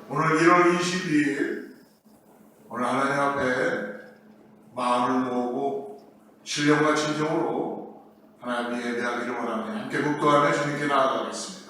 오늘 1월 22일 오늘 하나님 앞에 마음을 모으고 신령과 진정으로 하나님 예배하기를 원합니다. 함께 묵도하며 주님께 나아가겠습니다.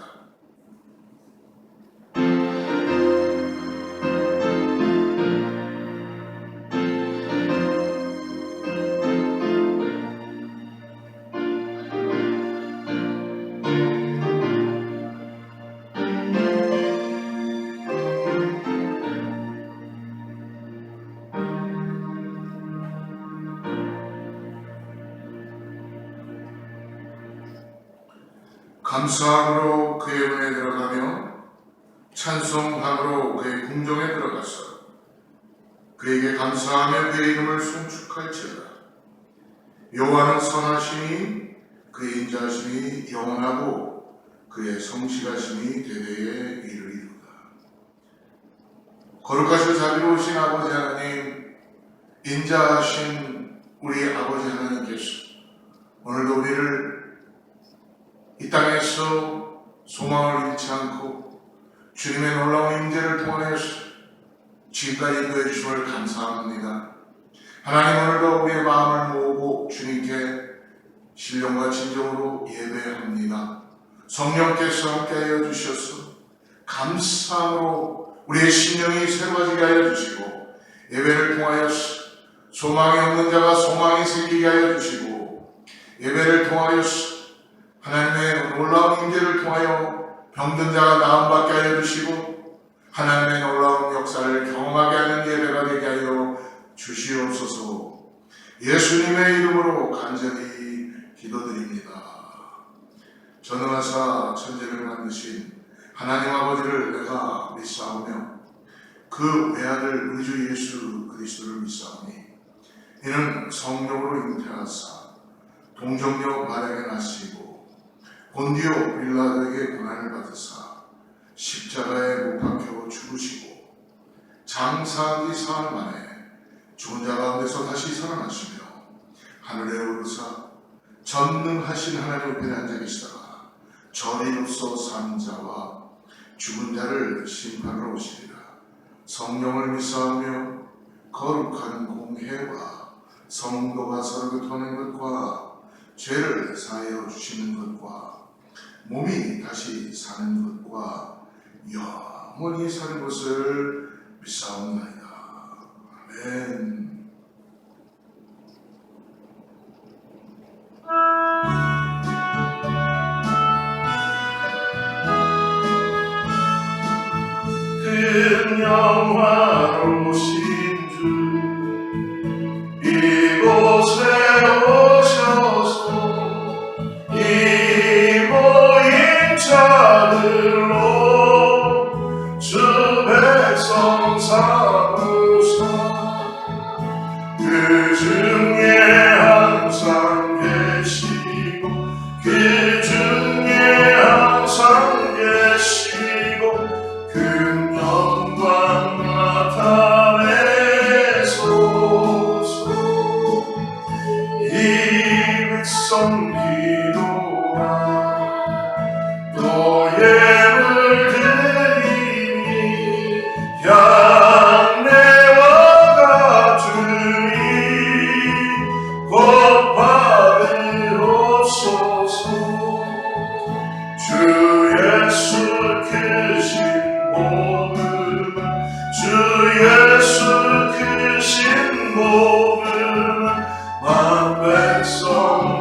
감사함으로 그의 은혜에 들어가며 찬송함으로 그의 궁정에 들어가서 그에게 감사하며 그의 이름을 송축할지어다. 여호와는 선하시니 그의 인자하심이 영원하고 그의 성실하심이 대대에 이르리로다. 거룩하시고 자비로우신 아버지 하나님, 인자하신 우리 아버지 하나님께서 오늘도 우리를 이 땅에서 소망을 잃지 않고 주님의 놀라운 임재를 통하여서 지금까지 인도해 주심을 감사합니다. 하나님, 오늘도 우리의 마음을 모으고 주님께 신령과 진정으로 예배합니다. 성령께서 함께하여 주셔서 감사함으로 우리의 심령이 새로워지게 하여 주시고, 예배를 통하여서 소망이 없는 자가 소망이 생기게 하여 주시고, 예배를 통하여서 하나님의 놀라운 임재를 통하여 병든 자가 나음받게 하여 주시고, 하나님의 놀라운 역사를 경험하게 하는 예배가 되게 하여 주시옵소서. 예수님의 이름으로 간절히 기도드립니다. 전능하사 천지를 만드신 하나님 아버지를 내가 믿사오며 그 외아들 우리 주 예수 그리스도를 믿사오니 이는 성령으로 잉태하사 동정녀 마리아에게 나시고 본디오 빌라도에게 고난을 받으사 십자가에 못 박혀 죽으시고 장사한 지 사흘 만에 죽은 자 가운데서 다시 살아나시며 하늘에 오르사 전능하신 하나님 앞에 앉아 계시다가 저리로서 산 자와 죽은 자를 심판하러 오시리라. 성령을 믿사오며 거룩한 공회와 성도가 서로 교통하는 것과 죄를 사하여 주시는 것과 몸이 다시 사는 것과 영원히 사는 것을 믿사옵나이다. 아멘. 큰 영화로우신 주 이곳에 오셔서 이 모임 자들로 주 백성 삼으사 그 중에 항상 계시고 그 중에 항상 계시고 큰 영광 나타내소서. 이 백성 기도하 너의 물들이니 향내와 같으니 곧 받으옵소서. 주 예수 크신 복음은 주 예수 크신 복음은 만 백성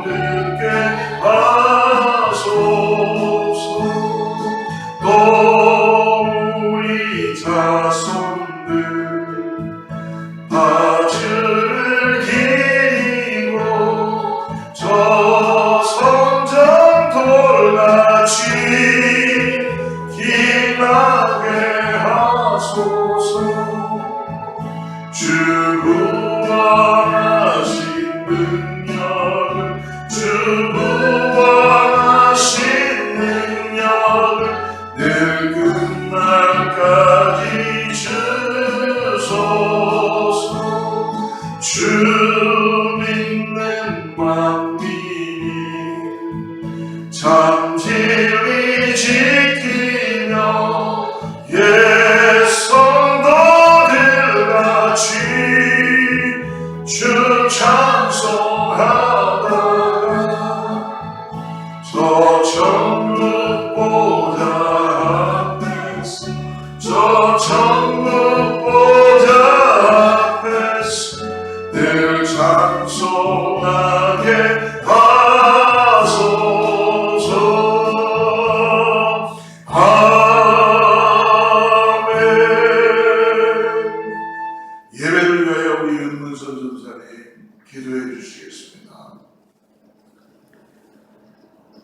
듣게 하소서. 또 우리 자손들 바주를 기리고 저 성전 돌같이 빛나게 하소서. 주 구원하신 능력을 주 구원하신 능력을 늘 끝날까지 주소서. 주 믿는 만민이 참 진리 지키며 예수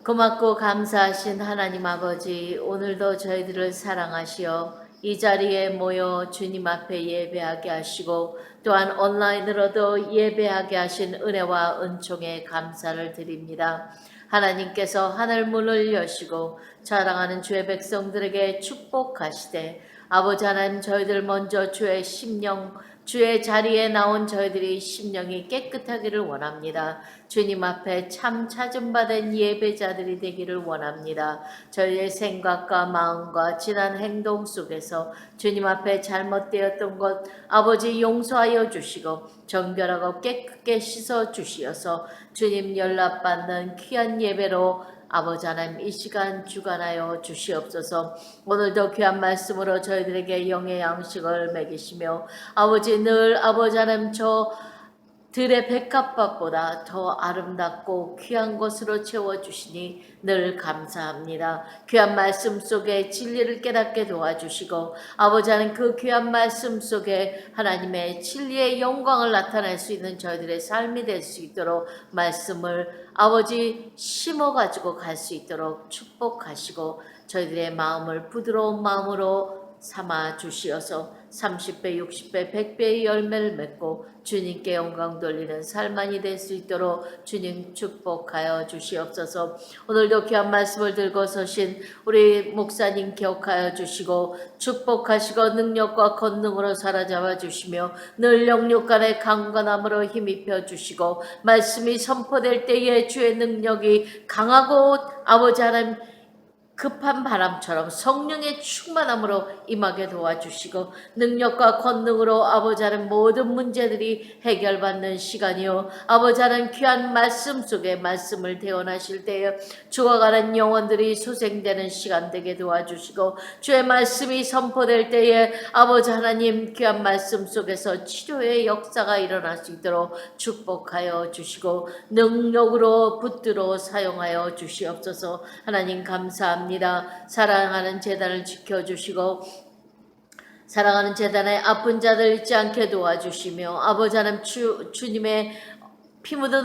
고맙고 감사하신 하나님 아버지, 오늘도 저희들을 사랑하시어 이 자리에 모여 주님 앞에 예배하게 하시고 또한 온라인으로도 예배하게 하신 은혜와 은총에 감사를 드립니다. 하나님께서 하늘 문을 여시고 사랑하는 주의 백성들에게 축복하시되 아버지 하나님, 저희들 먼저 주의 심령, 주의 자리에 나온 저희들이 심령이 깨끗하기를 원합니다. 주님 앞에 참 찾음받은 예배자들이 되기를 원합니다. 저희의 생각과 마음과 지난 행동 속에서 주님 앞에 잘못되었던 것 아버지 용서하여 주시고 정결하고 깨끗게 씻어 주시어서 주님 연락받는 귀한 예배로 아버지 하나님 이 시간 주관하여 주시옵소서. 오늘도 귀한 말씀으로 저희들에게 영의 양식을 먹이시며 아버지 늘 아버지 하나님 저 들의 백합밥보다 더 아름답고 귀한 것으로 채워주시니 늘 감사합니다. 귀한 말씀 속에 진리를 깨닫게 도와주시고 아버지 하나님 그 귀한 말씀 속에 하나님의 진리의 영광을 나타낼 수 있는 저희들의 삶이 될 수 있도록 말씀을 아버지 심어가지고 갈 수 있도록 축복하시고 저희들의 마음을 부드러운 마음으로 삼아 주시어서 30배, 60배, 100배의 열매를 맺고 주님께 영광 돌리는 삶만이 될 수 있도록 주님 축복하여 주시옵소서. 오늘도 귀한 말씀을 들고 서신 우리 목사님 기억하여 주시고 축복하시고 능력과 권능으로 사로잡아 주시며 늘 영육간의 강건함으로 힘입혀 주시고 말씀이 선포될 때에 주의 능력이 강하고 아버지 하나님 급한 바람처럼 성령의 충만함으로 임하게 도와주시고 능력과 권능으로 아버지 하나님 모든 문제들이 해결받는 시간이요 아버지 하나님 귀한 말씀 속에 말씀을 대언하실 때에 죽어가는 영혼들이 소생되는 시간 되게 도와주시고 주의 말씀이 선포될 때에 아버지 하나님 귀한 말씀 속에서 치료의 역사가 일어날 수 있도록 축복하여 주시고 능력으로 붙들어 사용하여 주시옵소서. 하나님 감사합니다. 사랑하는 재단을 지켜주시고 사랑하는 재단의 아픈 자들 잊지 않게 도와주시며 아버지 하나님 주님의 피 묻은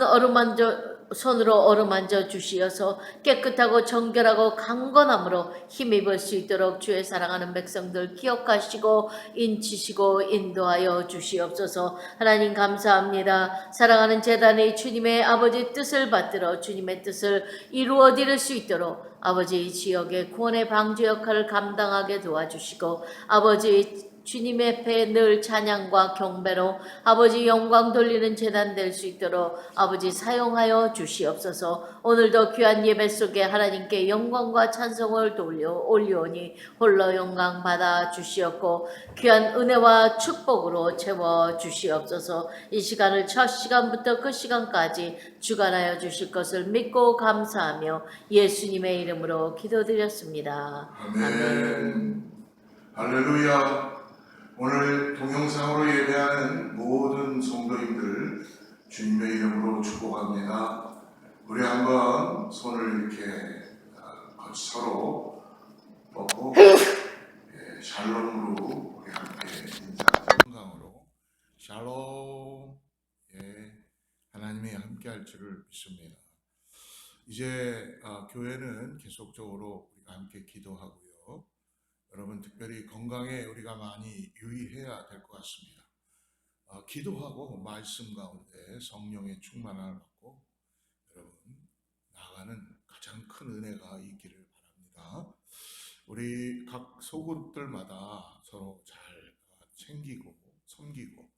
손으로 어루만져 주시어서 깨끗하고 정결하고 강건함으로 힘입을 수 있도록 주의 사랑하는 백성들 기억하시고 인치시고 인도하여 주시옵소서. 하나님 감사합니다. 사랑하는 재단이 주님의 아버지 뜻을 받들어 주님의 뜻을 이루어 드릴 수 있도록 아버지 지역의 구원의 방주 역할을 감당하게 도와주시고 아버지 주님의 앞에 늘 찬양과 경배로 아버지 영광 돌리는 재단 될 수 있도록 아버지 사용하여 주시옵소서. 오늘도 귀한 예배 속에 하나님께 영광과 찬송을 올려오니 홀로 영광 받아 주시옵고 귀한 은혜와 축복으로 채워 주시옵소서. 이 시간을 첫 시간부터 끝 시간까지 주관하여 주실 것을 믿고 감사하며 예수님의 이름으로 기도드렸습니다. 아멘. 할렐루야. 오늘 동영상으로 예배하는 모든 성도님들 주님의 이름으로 축복합니다. 우리 한번 손을 이렇게 서로 뻗고 샬롬으로 우리 함께 인사. 동영상으로 샬롬. 하나님이 함께할 줄을 믿습니다. 이제 교회는 계속적으로 우리가 함께 기도하고요. 여러분 특별히 건강에 우리가 많이 유의해야 될 것 같습니다. 기도하고 말씀 가운데 성령의 충만함을 받고 여러분 나가는 가장 큰 은혜가 있기를 바랍니다. 우리 각 소그룹들마다 서로 잘 챙기고 섬기고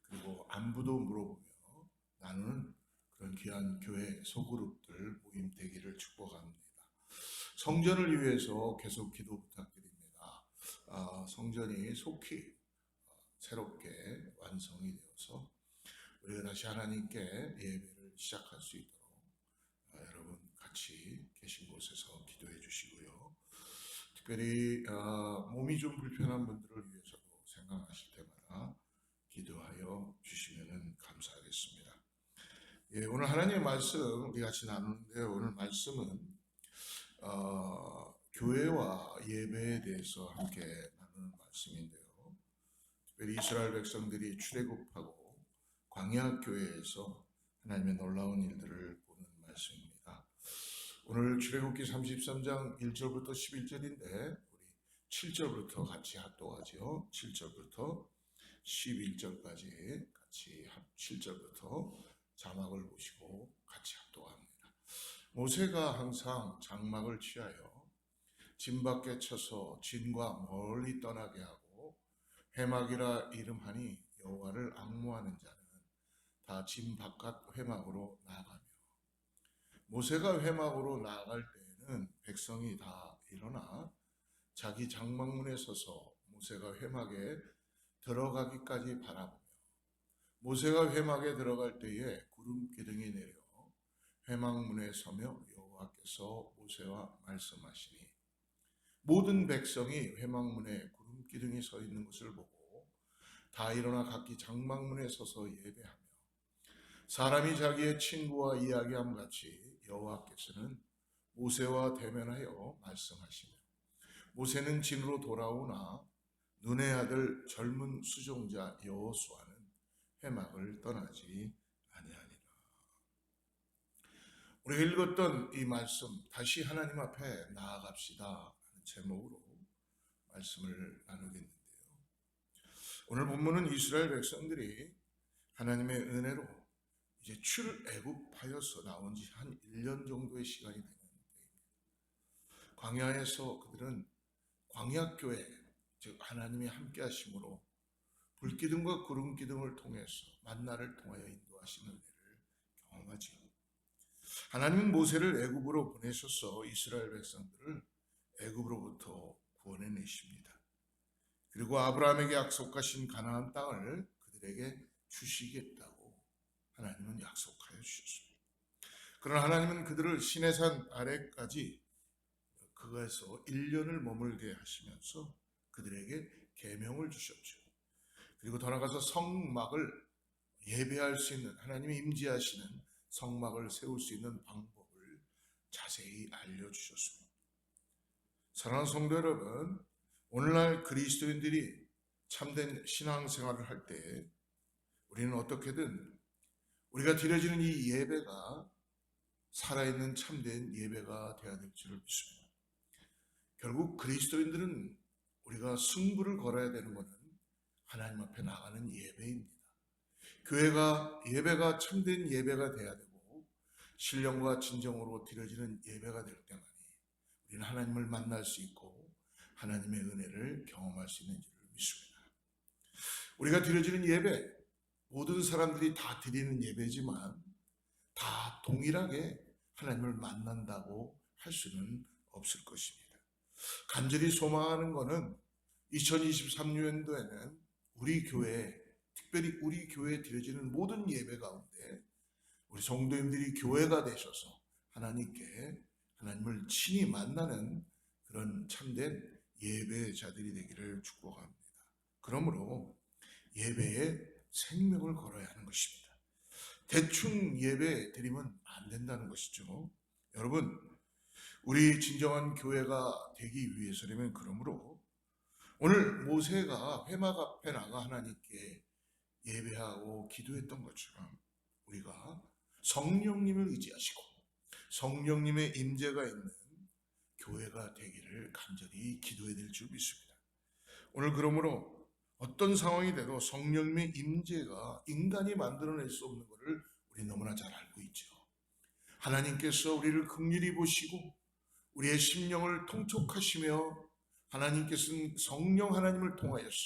그리고 안부도 물어보며 나누는 그런 귀한 교회 소그룹들 모임 되기를 축복합니다. 성전을 위해서 계속 기도 부탁드립니다. 성전이 속히 새롭게 완성이 되어서 우리가 다시 하나님께 예배를 시작할 수 있도록 여러분 같이 계신 곳에서 기도해 주시고요. 특별히 몸이 좀 불편한 분들을 위해서도 생각하실 때마다 기도하여 주시면 감사하겠습니다. 오늘 하나님의 말씀 우리 같이 나누는데 오늘 말씀은 교회와 예배에 대해서 함께 나누는 말씀인데요. 특별히 이스라엘 백성들이 출애굽하고 광야 교회에서 하나님의 놀라운 일들을 보는 말씀입니다. 오늘 출애굽기 33장 1절부터 11절인데 우리 7절부터 같이 합독하죠. 7절부터 11절까지 같이 7절부터 자막을 보시고 같이 합독합니다. 모세가 항상 장막을 취하여 진 밖에 쳐서 진과 멀리 떠나게 하고 회막이라 이름하니 여호와를 앙모하는 자는 다 진 바깥 회막으로 나아가며 모세가 회막으로 나아갈 때에는 백성이 다 일어나 자기 장막문에 서서 모세가 회막에 들어가기까지 바라보며 모세가 회막에 들어갈 때에 구름 기둥이 내려 회막문에 서며 여호와께서 모세와 말씀하시니 모든 백성이 회막문에 구름 기둥이 서 있는 것을 보고 다 일어나 각기 장막문에 서서 예배하며 사람이 자기의 친구와 이야기함 같이 여호와께서는 모세와 대면하여 말씀하시며 모세는 진으로 돌아오나 눈의 아들 젊은 수종자 여호수아는 회막을 떠나지 아니하니라. 우리가 읽었던 이 말씀 다시 하나님 앞에 나아갑시다 하는 제목으로 말씀을 나누겠는데요. 오늘 본문은 이스라엘 백성들이 하나님의 은혜로 이제 출애굽하여서 나온 지 한 1년 정도의 시간이 되는 때입니다. 광야에서 그들은 광야교회, 즉 하나님이 함께 하심으로 불기둥과 구름기둥을 통해서 만나를 통하여 인도하시는 은혜를 경험하지요. 하나님은 모세를 애굽으로 보내셔서 이스라엘 백성들을 애굽으로부터 구원해내십니다. 그리고 아브라함에게 약속하신 가나안 땅을 그들에게 주시겠다고 하나님은 약속하여 주셨습니다. 그러나 하나님은 그들을 시내산 아래까지 그것에서 1년을 머물게 하시면서 그들에게 계명을 주셨죠. 그리고 더 나아가서 성막을 예배할 수 있는 하나님이 임재하시는 성막을 세울 수 있는 방법을 자세히 알려주셨습니다. 사랑하는 성도 여러분, 오늘날 그리스도인들이 참된 신앙생활을 할 때 우리는 어떻게든 우리가 드려지는 이 예배가 살아있는 참된 예배가 되어야 될 줄을 믿습니다. 결국 그리스도인들은 우리가 승부를 걸어야 되는 것은 하나님 앞에 나가는 예배입니다. 예배가 참된 예배가 되어야 되고 신령과 진정으로 드려지는 예배가 될 때만이 우리는 하나님을 만날 수 있고 하나님의 은혜를 경험할 수 있는 줄을 믿습니다. 우리가 드려지는 예배, 모든 사람들이 다 드리는 예배지만 다 동일하게 하나님을 만난다고 할 수는 없을 것입니다. 간절히 소망하는 것은 2023년도에는 우리 교회, 특별히 우리 교회에 드려지는 모든 예배 가운데 우리 성도님들이 교회가 되셔서 하나님을 친히 만나는 그런 참된 예배자들이 되기를 축복합니다. 그러므로 예배에 생명을 걸어야 하는 것입니다. 대충 예배 드리면 안 된다는 것이죠. 여러분, 우리 진정한 교회가 되기 위해서라면 그러므로 오늘 모세가 회막 앞에 나가 하나님께 예배하고 기도했던 것처럼 우리가 성령님을 의지하시고 성령님의 임재가 있는 교회가 되기를 간절히 기도해야 될 줄 믿습니다. 오늘 그러므로 어떤 상황이 돼도 성령님의 임재가 인간이 만들어낼 수 없는 것을 우리 너무나 잘 알고 있죠. 하나님께서 우리를 긍휼히 보시고 우리의 심령을 통촉하시며 하나님께서는 성령 하나님을 통하여서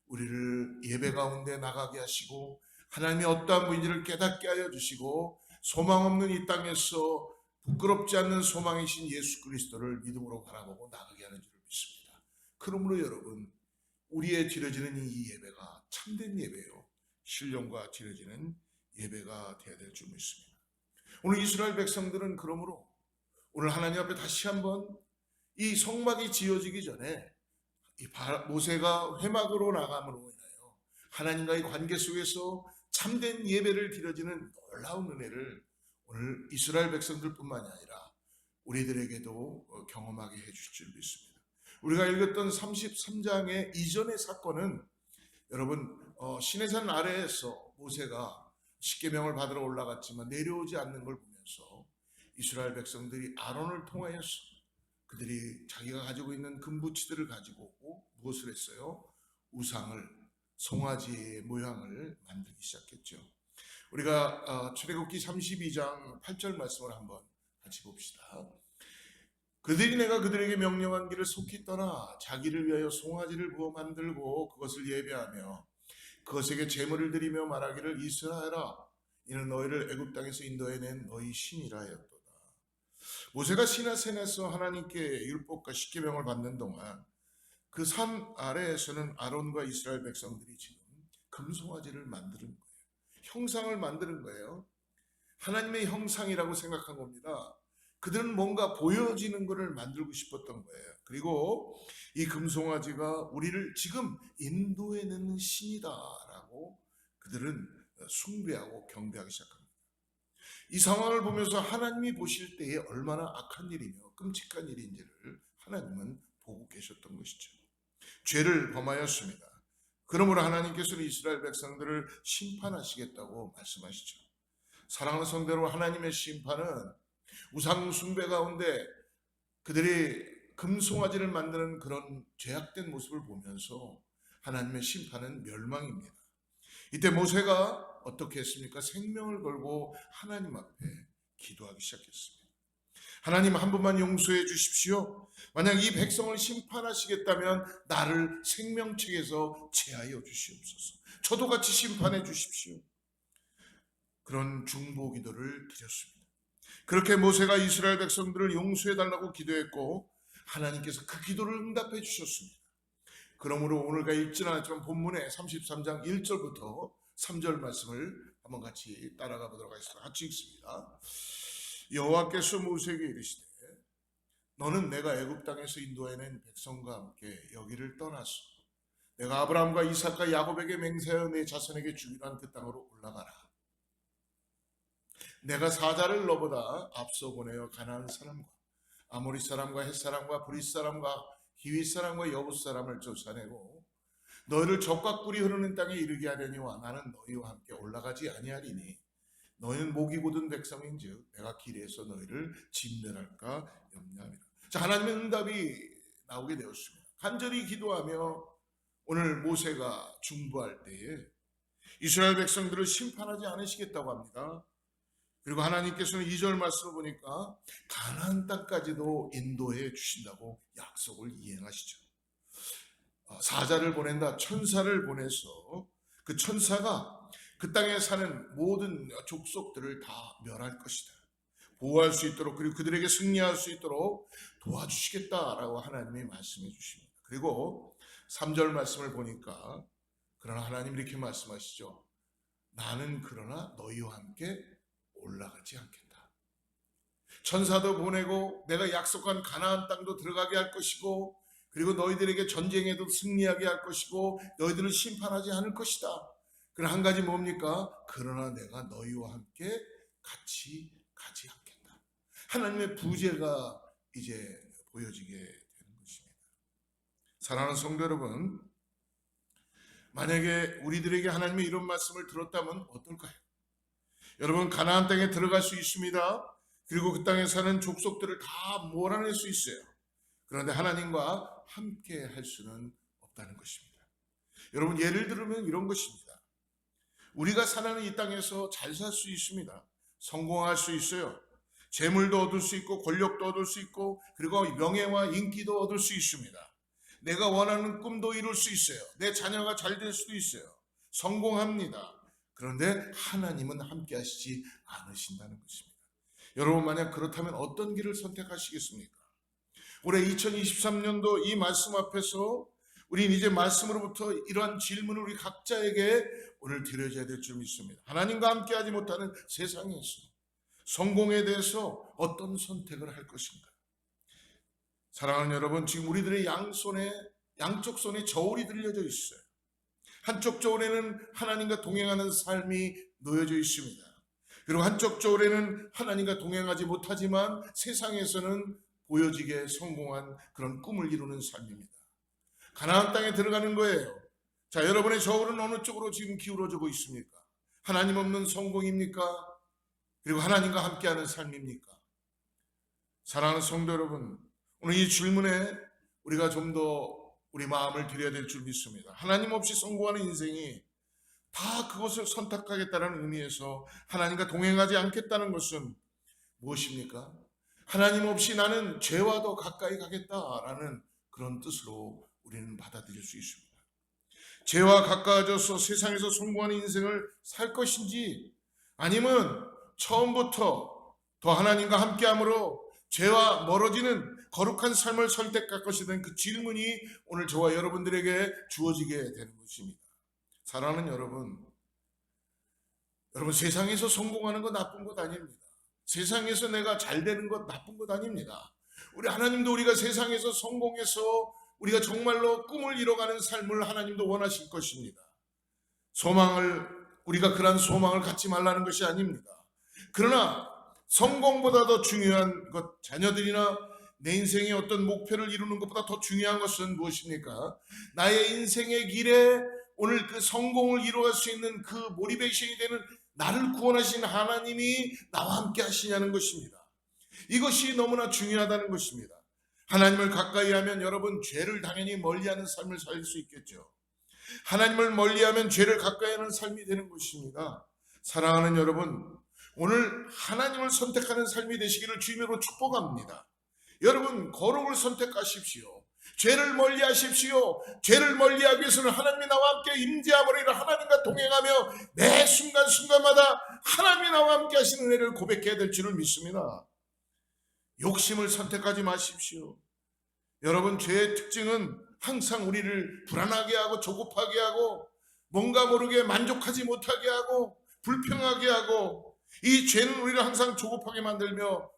우리를 예배 가운데 나가게 하시고 하나님의 어떠한 분인지를 깨닫게 하여 주시고 소망 없는 이 땅에서 부끄럽지 않는 소망이신 예수 그리스도를 믿음으로 바라보고 나가게 하는 줄을 믿습니다. 그러므로 여러분, 우리의 드려지는 이 예배가 참된 예배요, 신령과 드려지는 예배가 되어야 될 줄 믿습니다. 오늘 이스라엘 백성들은 그러므로 오늘 하나님 앞에 다시 한번 이 성막이 지어지기 전에 모세가 회막으로 나감으로 인하여 하나님과의 관계 속에서 참된 예배를 드려지는 놀라운 은혜를 오늘 이스라엘 백성들뿐만이 아니라 우리들에게도 경험하게 해주실 줄 믿습니다. 우리가 읽었던 33장의 이전의 사건은 여러분 시내산 아래에서 모세가 십계명을 받으러 올라갔지만 내려오지 않는 걸 보면서 이스라엘 백성들이 아론을 통하여서 그들이 자기가 가지고 있는 금부치들을 가지고 오고 무엇을 했어요? 우상을, 송아지의 모양을 만들기 시작했죠. 우리가 출애굽기 32장 8절 말씀을 한번 같이 봅시다. 그들이 내가 그들에게 명령한 길을 속히 떠나 자기를 위하여 송아지를 부어 만들고 그것을 예배하며 그것에게 제물을 드리며 말하기를 이스라엘아 이는 너희를 애굽 땅에서 인도해낸 너희 신이라 하였도다. 모세가 시나산에서 하나님께 율법과 십계명을 받는 동안 그 산 아래에서는 아론과 이스라엘 백성들이 지금 금송아지를 만드는 거예요. 형상을 만드는 거예요. 하나님의 형상이라고 생각한 겁니다. 그들은 뭔가 보여지는 것을 만들고 싶었던 거예요. 그리고 이 금송아지가 우리를 지금 인도해내는 신이다라고 그들은 숭배하고 경배하기 시작합니다. 이 상황을 보면서 하나님이 보실 때에 얼마나 악한 일이며 끔찍한 일인지를 하나님은 보고 계셨던 것이죠. 죄를 범하였습니다. 그러므로 하나님께서는 이스라엘 백성들을 심판하시겠다고 말씀하시죠. 사랑하는 성대로 하나님의 심판은 우상 숭배 가운데 그들이 금송아지를 만드는 그런 죄악된 모습을 보면서 하나님의 심판은 멸망입니다. 이때 모세가 어떻게 했습니까? 생명을 걸고 하나님 앞에 기도하기 시작했습니다. 하나님 한 번만 용서해 주십시오. 만약 이 백성을 심판하시겠다면 나를 생명책에서 제하여 주시옵소서. 저도 같이 심판해 주십시오. 그런 중보 기도를 드렸습니다. 그렇게 모세가 이스라엘 백성들을 용서해 달라고 기도했고 하나님께서 그 기도를 응답해 주셨습니다. 그러므로 오늘과 읽지는 않았지만 본문의 33장 1절부터 3절 말씀을 한번 같이 따라가 보도록 하겠습니다. 같이 읽습니다. 여호와께서 모세에게 이르시되 너는 내가 애굽 땅에서 인도해낸 백성과 함께 여기를 떠나서 내가 아브라함과 이삭과 야곱에게 맹세하여 내 자손에게 주기로 한 그 땅으로 올라가라. 내가 사자를 너보다 앞서 보내어 가나안 사람과 아모리 사람과 헷 사람과 브릿 사람과 히윗 사람과 여붓 사람을 쫓아내고 너희를 적과 꿀이 흐르는 땅에 이르게 하려니와 나는 너희와 함께 올라가지 아니하리니 너희는 목이 곧은 백성인즉 내가 길에서 너희를 진멸할까 염려함이라. 자, 하나님의 응답이 나오게 되었습니다. 간절히 기도하며 오늘 모세가 중보할 때에 이스라엘 백성들을 심판하지 않으시겠다고 합니다. 그리고 하나님께서는 2절 말씀을 보니까 가나안 땅까지도 인도해 주신다고 약속을 이행하시죠. 사자를 보낸다, 천사를 보내서 그 천사가 그 땅에 사는 모든 족속들을 다 멸할 것이다. 보호할 수 있도록 그리고 그들에게 승리할 수 있도록 도와주시겠다라고 하나님이 말씀해 주십니다. 그리고 3절 말씀을 보니까 그러나 하나님 이렇게 말씀하시죠. 나는 그러나 너희와 함께 올라가지 않겠다. 천사도 보내고 내가 약속한 가나안 땅도 들어가게 할 것이고 그리고 너희들에게 전쟁에도 승리하게 할 것이고 너희들을 심판하지 않을 것이다. 그러나 한 가지 뭡니까? 그러나 내가 너희와 함께 같이 가지 않겠다. 하나님의 부재가 이제 보여지게 되는 것입니다. 사랑하는 성도 여러분, 만약에 우리들에게 하나님의 이런 말씀을 들었다면 어떨까요? 여러분, 가나안 땅에 들어갈 수 있습니다. 그리고 그 땅에 사는 족속들을 다 몰아낼 수 있어요. 그런데 하나님과 함께 할 수는 없다는 것입니다. 여러분, 예를 들면 이런 것입니다. 우리가 사는 이 땅에서 잘 살 수 있습니다. 성공할 수 있어요. 재물도 얻을 수 있고 권력도 얻을 수 있고 그리고 명예와 인기도 얻을 수 있습니다. 내가 원하는 꿈도 이룰 수 있어요. 내 자녀가 잘 될 수도 있어요. 성공합니다. 그런데 하나님은 함께 하시지 않으신다는 것입니다. 여러분, 만약 그렇다면 어떤 길을 선택하시겠습니까? 올해 2023년도 이 말씀 앞에서 우린 이제 말씀으로부터 이러한 질문을 우리 각자에게 오늘 드려져야 될 줄 믿습니다. 하나님과 함께하지 못하는 세상에서 성공에 대해서 어떤 선택을 할 것인가? 사랑하는 여러분, 지금 우리들의 양쪽 손에 저울이 들려져 있어요. 한쪽 저울에는 하나님과 동행하는 삶이 놓여져 있습니다. 그리고 한쪽 저울에는 하나님과 동행하지 못하지만 세상에서는 보여지게 성공한 그런 꿈을 이루는 삶입니다. 가나안 땅에 들어가는 거예요. 자, 여러분의 저울은 어느 쪽으로 지금 기울어지고 있습니까? 하나님 없는 성공입니까? 그리고 하나님과 함께하는 삶입니까? 사랑하는 성도 여러분, 오늘 이 질문에 우리가 좀 더 우리 마음을 들여야 될 줄 믿습니다. 하나님 없이 성공하는 인생이 다 그것을 선택하겠다는 의미에서 하나님과 동행하지 않겠다는 것은 무엇입니까? 하나님 없이 나는 죄와 더 가까이 가겠다라는 그런 뜻으로 우리는 받아들일 수 있습니다. 죄와 가까워져서 세상에서 성공하는 인생을 살 것인지, 아니면 처음부터 더 하나님과 함께함으로 죄와 멀어지는 거룩한 삶을 선택할 것이든, 그 질문이 오늘 저와 여러분들에게 주어지게 되는 것입니다. 사랑하는 여러분, 세상에서 성공하는 것 나쁜 것 아닙니다. 세상에서 내가 잘 되는 것 나쁜 것 아닙니다. 우리 하나님도 우리가 세상에서 성공해서 우리가 정말로 꿈을 이뤄가는 삶을 하나님도 원하실 것입니다. 우리가 그러한 소망을 갖지 말라는 것이 아닙니다. 그러나 성공보다 더 중요한 것, 자녀들이나 내 인생의 어떤 목표를 이루는 것보다 더 중요한 것은 무엇입니까? 나의 인생의 길에 오늘 그 성공을 이루어갈 수 있는 그 모티베이션이 되는 나를 구원하신 하나님이 나와 함께 하시냐는 것입니다. 이것이 너무나 중요하다는 것입니다. 하나님을 가까이 하면 여러분, 죄를 당연히 멀리하는 삶을 살 수 있겠죠. 하나님을 멀리하면 죄를 가까이 하는 삶이 되는 것입니다. 사랑하는 여러분, 오늘 하나님을 선택하는 삶이 되시기를 주님으로 축복합니다. 여러분, 거룩을 선택하십시오. 죄를 멀리하십시오. 죄를 멀리하기 위해서는 하나님이 나와 함께 임재함으로 하나님과 동행하며 매 순간순간마다 하나님이 나와 함께 하시는 은혜를 고백해야 될 줄을 믿습니다. 욕심을 선택하지 마십시오. 여러분, 죄의 특징은 항상 우리를 불안하게 하고 조급하게 하고 뭔가 모르게 만족하지 못하게 하고 불평하게 하고, 이 죄는 우리를 항상 조급하게 만들며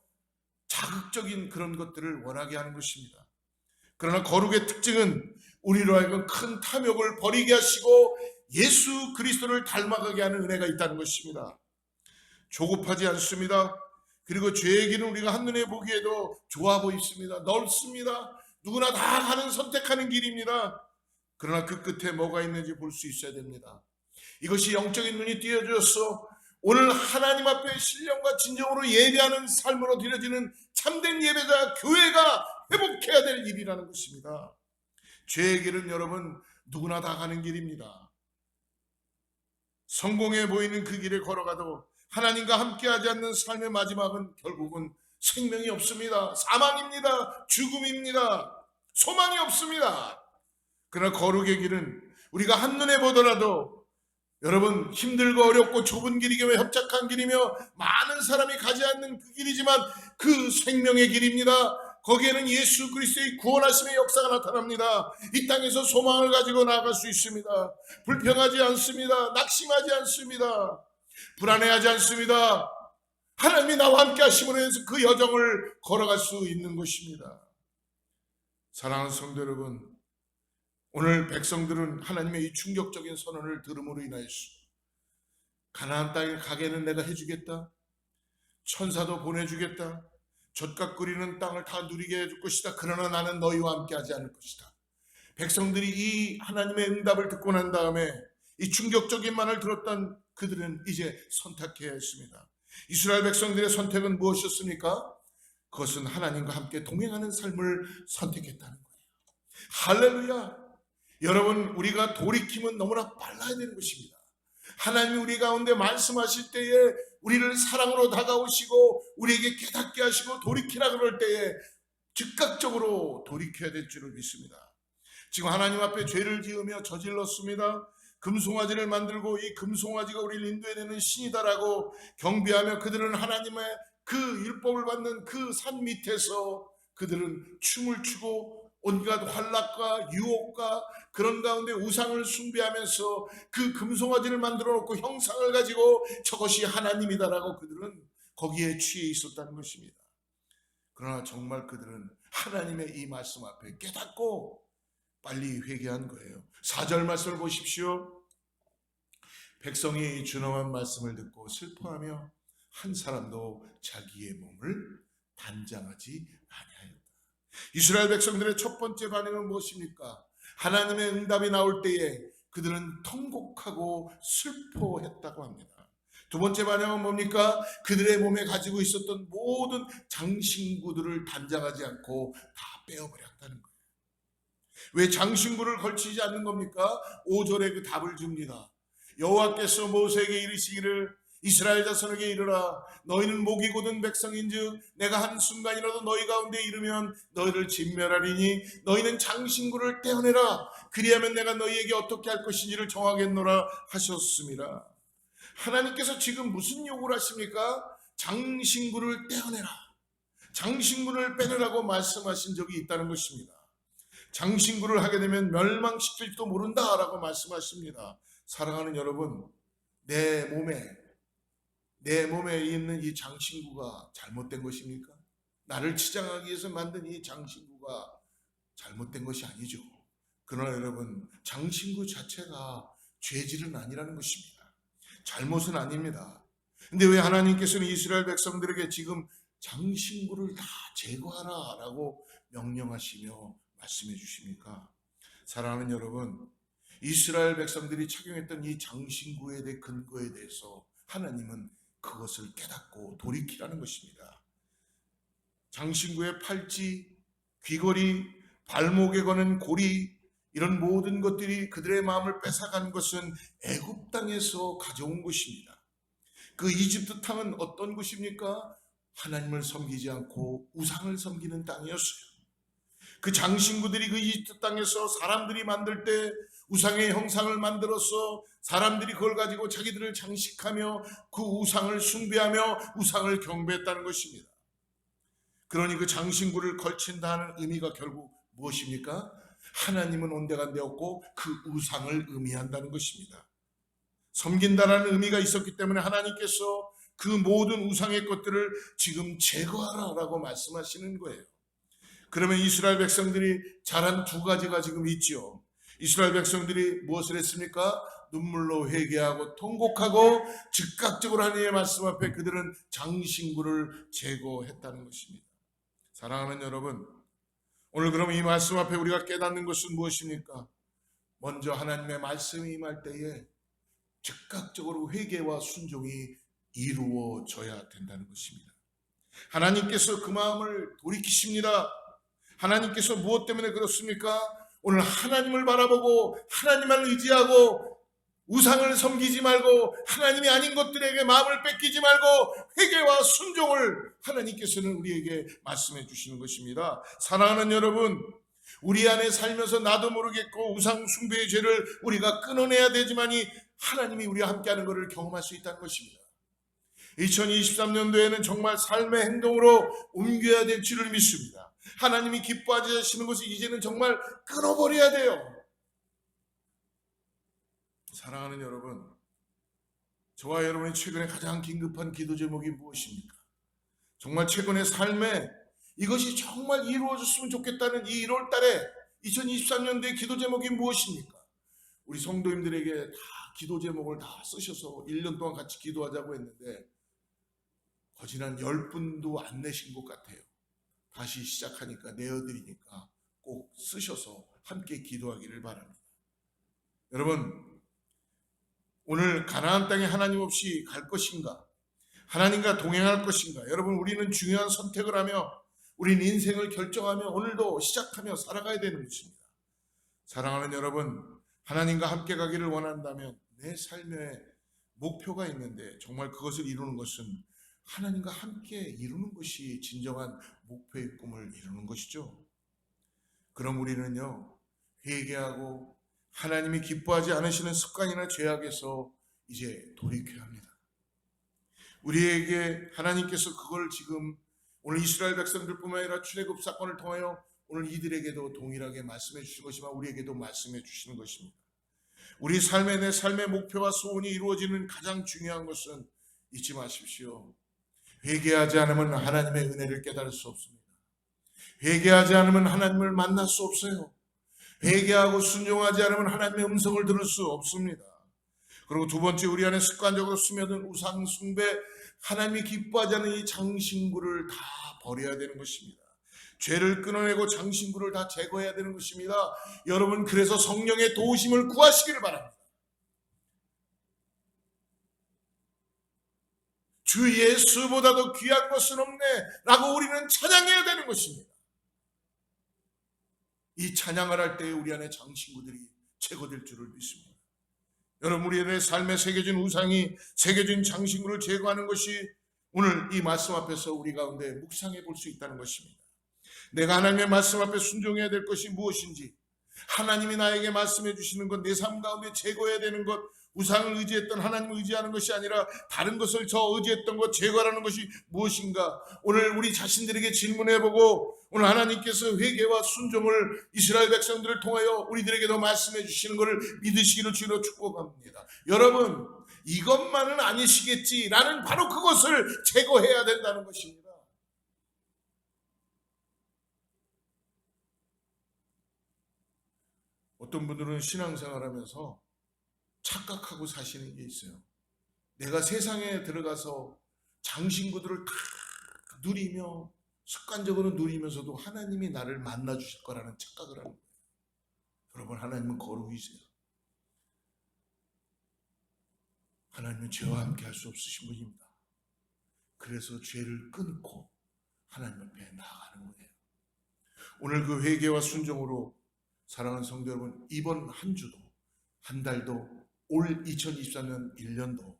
자극적인 그런 것들을 원하게 하는 것입니다. 그러나 거룩의 특징은 우리로 하여금 큰 탐욕을 버리게 하시고 예수 그리스도를 닮아가게 하는 은혜가 있다는 것입니다. 조급하지 않습니다. 그리고 죄의 길은 우리가 한눈에 보기에도 좋아 보입니다. 넓습니다. 누구나 다 가는 선택하는 길입니다. 그러나 그 끝에 뭐가 있는지 볼 수 있어야 됩니다. 이것이 영적인 눈이 띄어져서 오늘 하나님 앞에 신령과 진정으로 예배하는 삶으로 드려지는 참된 예배자 교회가 회복해야 될 일이라는 것입니다. 죄의 길은 여러분 누구나 다 가는 길입니다. 성공해 보이는 그 길에 걸어가도 하나님과 함께하지 않는 삶의 마지막은 결국은 생명이 없습니다. 사망입니다. 죽음입니다. 소망이 없습니다. 그러나 거룩의 길은 우리가 한눈에 보더라도 여러분, 힘들고 어렵고 좁은 길이며 협착한 길이며 많은 사람이 가지 않는 그 길이지만 그 생명의 길입니다. 거기에는 예수 그리스도의 구원하심의 역사가 나타납니다. 이 땅에서 소망을 가지고 나아갈 수 있습니다. 불평하지 않습니다. 낙심하지 않습니다. 불안해하지 않습니다. 하나님이 나와 함께 하심으로 해서 그 여정을 걸어갈 수 있는 것입니다. 사랑하는 성도 여러분, 오늘 백성들은 하나님의 이 충격적인 선언을 들음으로 인하여서 가나안 땅에 가게는 내가 해주겠다, 천사도 보내주겠다, 젖과 끓이는 땅을 다 누리게 해줄 것이다, 그러나 나는 너희와 함께 하지 않을 것이다. 백성들이 이 하나님의 응답을 듣고 난 다음에 이 충격적인 말을 들었던 그들은 이제 선택해야 했습니다. 이스라엘 백성들의 선택은 무엇이었습니까? 그것은 하나님과 함께 동행하는 삶을 선택했다는 거예요. 할렐루야! 여러분, 우리가 돌이킴은 너무나 빨라야 되는 것입니다. 하나님이 우리 가운데 말씀하실 때에 우리를 사랑으로 다가오시고 우리에게 깨닫게 하시고 돌이키라 그럴 때에 즉각적으로 돌이켜야 될 줄을 믿습니다. 지금 하나님 앞에 죄를 지으며 저질렀습니다. 금송아지를 만들고 이 금송아지가 우리를 인도해내는 신이다라고 경배하며 그들은 하나님의 그 율법을 받는 그 산 밑에서 그들은 춤을 추고 온갖 환락과 유혹과 그런 가운데 우상을 숭배하면서 그 금송아지를 만들어 놓고 형상을 가지고 저것이 하나님이다라고 그들은 거기에 취해 있었다는 것입니다. 그러나 정말 그들은 하나님의 이 말씀 앞에 깨닫고 빨리 회개한 거예요. 4절 말씀을 보십시오. 백성이 준엄한 말씀을 듣고 슬퍼하며 한 사람도 자기의 몸을 단장하지 아니하였다. 이스라엘 백성들의 첫 번째 반응은 무엇입니까? 하나님의 응답이 나올 때에 그들은 통곡하고 슬퍼했다고 합니다. 두 번째 반영은 뭡니까? 그들의 몸에 가지고 있었던 모든 장신구들을 단장하지 않고 다 빼어버렸다는 거예요. 왜 장신구를 걸치지 않는 겁니까? 5절에 그 답을 줍니다. 여호와께서 모세에게 이르시기를 이스라엘 자손에게 이르라 너희는 목이 곧은 백성인즉 내가 한순간이라도 너희 가운데 이르면 너희를 진멸하리니 너희는 장신구를 떼어내라 그리하면 내가 너희에게 어떻게 할 것인지를 정하겠노라 하셨습니다. 하나님께서 지금 무슨 요구를 하십니까? 장신구를 떼어내라, 장신구를 빼내라고 말씀하신 적이 있다는 것입니다. 장신구를 하게 되면 멸망시킬지도 모른다라고 말씀하십니다. 사랑하는 여러분, 내 몸에 있는 이 장신구가 잘못된 것입니까? 나를 치장하기 위해서 만든 이 장신구가 잘못된 것이 아니죠. 그러나 여러분, 장신구 자체가 죄질은 아니라는 것입니다. 잘못은 아닙니다. 근데 왜 하나님께서는 이스라엘 백성들에게 지금 장신구를 다 제거하라 라고 명령하시며 말씀해 주십니까? 사랑하는 여러분, 이스라엘 백성들이 착용했던 이 장신구에 대해 근거에 대해서 하나님은 그것을 깨닫고 돌이키라는 것입니다. 장신구의 팔찌, 귀걸이, 발목에 거는 고리 이런 모든 것들이 그들의 마음을 뺏어간 것은 애굽 땅에서 가져온 것입니다. 그 이집트 땅은 어떤 곳입니까? 하나님을 섬기지 않고 우상을 섬기는 땅이었어요. 그 장신구들이 그 이집트 땅에서 사람들이 만들 때 우상의 형상을 만들어서 사람들이 그걸 가지고 자기들을 장식하며 그 우상을 숭배하며 우상을 경배했다는 것입니다. 그러니 그 장신구를 걸친다는 의미가 결국 무엇입니까? 하나님은 온데간데 없고 그 우상을 의미한다는 것입니다. 섬긴다라는 의미가 있었기 때문에 하나님께서 그 모든 우상의 것들을 지금 제거하라라고 말씀하시는 거예요. 그러면 이스라엘 백성들이 잘한 두 가지가 지금 있죠. 이스라엘 백성들이 무엇을 했습니까? 눈물로 회개하고 통곡하고 즉각적으로 하나님의 말씀 앞에 그들은 장신구를 제거했다는 것입니다. 사랑하는 여러분, 오늘 그럼 이 말씀 앞에 우리가 깨닫는 것은 무엇입니까? 먼저 하나님의 말씀이 임할 때에 즉각적으로 회개와 순종이 이루어져야 된다는 것입니다. 하나님께서 그 마음을 돌이키십니다. 하나님께서 무엇 때문에 그렇습니까? 오늘 하나님을 바라보고 하나님만 의지하고 우상을 섬기지 말고 하나님이 아닌 것들에게 마음을 뺏기지 말고 회개와 순종을 하나님께서는 우리에게 말씀해 주시는 것입니다. 사랑하는 여러분, 우리 안에 살면서 나도 모르겠고 우상 숭배의 죄를 우리가 끊어내야 되지만이 하나님이 우리와 함께하는 것을 경험할 수 있다는 것입니다. 2023년도에는 정말 삶의 행동으로 옮겨야 될 줄을 믿습니다. 하나님이 기뻐하지 않으시는 것을 이제는 정말 끊어버려야 돼요. 사랑하는 여러분, 저와 여러분이 최근에 가장 긴급한 기도 제목이 무엇입니까? 정말 최근의 삶에 이것이 정말 이루어졌으면 좋겠다는 이 1월 달에 2023년도의 기도 제목이 무엇입니까? 우리 성도님들에게 다 기도 제목을 다 쓰셔서 1년 동안 같이 기도하자고 했는데 거진 한 10분도 안 내신 것 같아요. 다시 시작하니까 내어드리니까 꼭 쓰셔서 함께 기도하기를 바랍니다. 여러분, 오늘 가나안 땅에 하나님 없이 갈 것인가? 하나님과 동행할 것인가? 여러분, 우리는 중요한 선택을 하며 우리는 인생을 결정하며 오늘도 시작하며 살아가야 되는 것입니다. 사랑하는 여러분, 하나님과 함께 가기를 원한다면 내 삶에 목표가 있는데 정말 그것을 이루는 것은 하나님과 함께 이루는 것이 진정한 목표의 꿈을 이루는 것이죠. 그럼 우리는요, 회개하고 하나님이 기뻐하지 않으시는 습관이나 죄악에서 이제 돌이켜야 합니다. 우리에게 하나님께서 그걸 지금 오늘 이스라엘 백성들뿐만 아니라 출애굽 사건을 통하여 오늘 이들에게도 동일하게 말씀해 주신 것이지만 우리에게도 말씀해 주시는 것입니다. 우리 삶의 내 삶의 목표와 소원이 이루어지는 가장 중요한 것은 잊지 마십시오. 회개하지 않으면 하나님의 은혜를 깨달을 수 없습니다. 회개하지 않으면 하나님을 만날 수 없어요. 회개하고 순종하지 않으면 하나님의 음성을 들을 수 없습니다. 그리고 두 번째, 우리 안에 습관적으로 스며든 우상 숭배, 하나님이 기뻐하지 않는 이 장신구를 다 버려야 되는 것입니다. 죄를 끊어내고 장신구를 다 제거해야 되는 것입니다. 여러분, 그래서 성령의 도우심을 구하시기를 바랍니다. 주 예수보다도 귀한 것은 없네 라고 우리는 찬양해야 되는 것입니다. 이 찬양을 할 때 우리 안에 장신구들이 제거될 줄을 믿습니다. 여러분, 우리의 삶에 새겨진 우상이, 새겨진 장신구를 제거하는 것이 오늘 이 말씀 앞에서 우리 가운데 묵상해 볼 수 있다는 것입니다. 내가 하나님의 말씀 앞에 순종해야 될 것이 무엇인지, 하나님이 나에게 말씀해 주시는 것, 내 삶 가운데 제거해야 되는 것, 우상을 의지했던 하나님을 의지하는 것이 아니라 다른 것을 저 의지했던 것 제거하라는 것이 무엇인가? 오늘 우리 자신들에게 질문해보고, 오늘 하나님께서 회개와 순종을 이스라엘 백성들을 통하여 우리들에게도 말씀해 주시는 것을 믿으시기를 주로 축복합니다. 여러분, 이것만은 아니시겠지라는 바로 그것을 제거해야 된다는 것입니다. 어떤 분들은 신앙생활하면서 착각하고 사시는 게 있어요. 내가 세상에 들어가서 장신구들을 다 누리며 습관적으로 누리면서도 하나님이 나를 만나 주실 거라는 착각을 하는 거예요. 여러분, 하나님은 거룩이세요. 하나님은 죄와 함께 할 수 없으신 분입니다. 그래서 죄를 끊고 하나님 앞에 나아가는 거예요. 오늘 그 회개와 순종으로 사랑하는 성도 여러분, 이번 한 주도, 한 달도, 올 2024년 1년도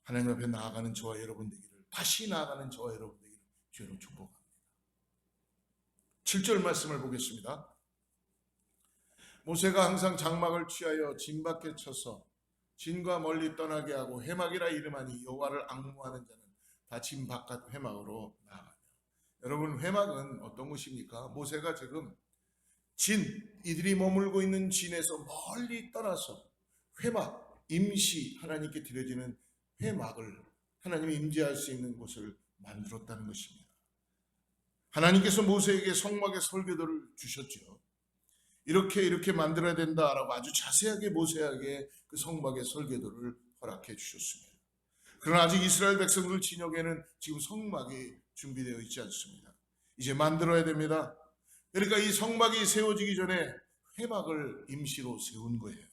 하나님 앞에 나아가는 저와 여러분 되기를, 다시 나아가는 저와 여러분 되기를 주로 축복합니다. 7절 말씀을 보겠습니다. 모세가 항상 장막을 취하여 진 밖에 쳐서 진과 멀리 떠나게 하고 회막이라 이름하니 여호와를 앙무하는 자는 다 진 바깥 회막으로 나아가며. 여러분, 회막은 어떤 것입니까? 모세가 지금 이들이 머물고 있는 진에서 멀리 떠나서 회막, 임시 하나님께 드려지는 회막을, 하나님이 임재할 수 있는 곳을 만들었다는 것입니다. 하나님께서 모세에게 성막의 설계도를 주셨죠. 이렇게 만들어야 된다라고 아주 자세하게 모세에게 그 성막의 설계도를 허락해 주셨습니다. 그러나 아직 이스라엘 백성들 진영에는 지금 성막이 준비되어 있지 않습니다. 이제 만들어야 됩니다. 그러니까 이 성막이 세워지기 전에 회막을 임시로 세운 거예요.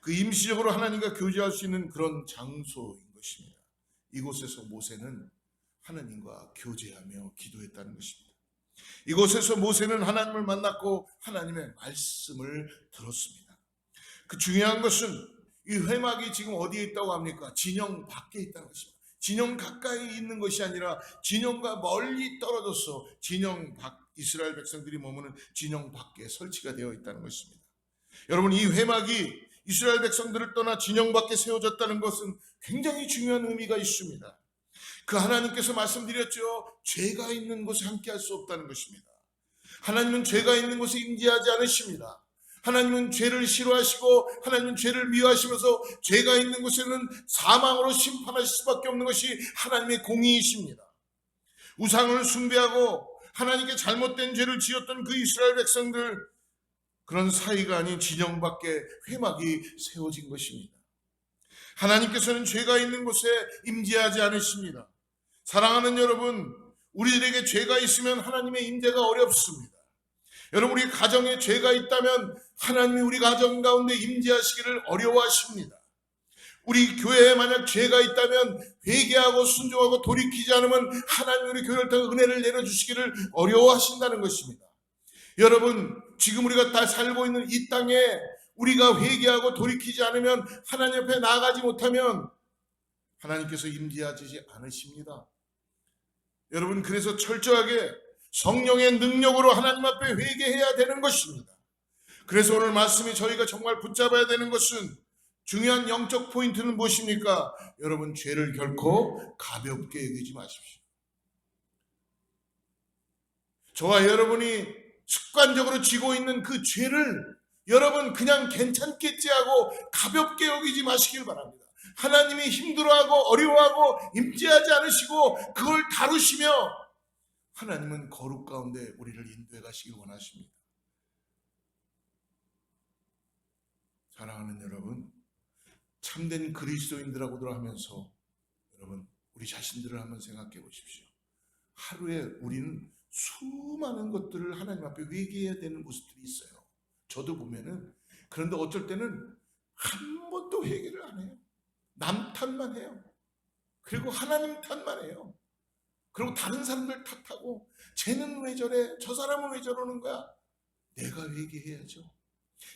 그 임시적으로 하나님과 교제할 수 있는 그런 장소인 것입니다. 이곳에서 모세는 하나님과 교제하며 기도했다는 것입니다. 이곳에서 모세는 하나님을 만났고 하나님의 말씀을 들었습니다. 그 중요한 것은 이 회막이 지금 어디에 있다고 합니까? 진영 밖에 있다는 것입니다. 진영 가까이 있는 것이 아니라 진영과 멀리 떨어져서 진영 밖, 이스라엘 백성들이 머무는 진영 밖에 설치가 되어 있다는 것입니다. 여러분, 이 회막이 이스라엘 백성들을 떠나 진영 밖에 세워졌다는 것은 굉장히 중요한 의미가 있습니다. 그 하나님께서 말씀드렸죠. 죄가 있는 곳에 함께할 수 없다는 것입니다. 하나님은 죄가 있는 곳에 임재하지 않으십니다. 하나님은 죄를 싫어하시고 하나님은 죄를 미워하시면서 죄가 있는 곳에는 사망으로 심판하실 수밖에 없는 것이 하나님의 공의이십니다. 우상을 숭배하고 하나님께 잘못된 죄를 지었던 그 이스라엘 백성들, 그런 사이가 아닌 진영 밖에 회막이 세워진 것입니다. 하나님께서는 죄가 있는 곳에 임재하지 않으십니다. 사랑하는 여러분, 우리들에게 죄가 있으면 하나님의 임재가 어렵습니다. 여러분, 우리 가정에 죄가 있다면 하나님이 우리 가정 가운데 임재하시기를 어려워하십니다. 우리 교회에 만약 죄가 있다면 회개하고 순종하고 돌이키지 않으면 하나님이 우리 교회를 통해 은혜를 내려주시기를 어려워하신다는 것입니다. 여러분, 지금 우리가 다 살고 있는 이 땅에 우리가 회개하고 돌이키지 않으면, 하나님 앞에 나아가지 못하면 하나님께서 임재하지 않으십니다. 여러분, 그래서 철저하게 성령의 능력으로 하나님 앞에 회개해야 되는 것입니다. 그래서 오늘 말씀이 저희가 정말 붙잡아야 되는 것은, 중요한 영적 포인트는 무엇입니까? 여러분, 죄를 결코 가볍게 여기지 마십시오. 저와 여러분이 습관적으로 지고 있는 그 죄를 여러분 그냥 괜찮겠지 하고 가볍게 여기지 마시길 바랍니다. 하나님이 힘들어하고 어려워하고 임재하지 않으시고 그걸 다루시며 하나님은 거룩 가운데 우리를 인도해 가시길 원하십니다. 사랑하는 여러분, 참된 그리스도인들하고들 하면서 여러분, 우리 자신들을 한번 생각해 보십시오. 하루에 우리는 수많은 것들을 하나님 앞에 회개해야 되는 모습들이 있어요. 저도 보면은. 그런데 어쩔 때는 한 번도 회개를 안 해요. 남탓만 해요. 그리고 하나님 탓만 해요. 그리고 다른 사람들 탓하고 쟤는 왜 저래? 저 사람은 왜 저러는 거야? 내가 회개해야죠.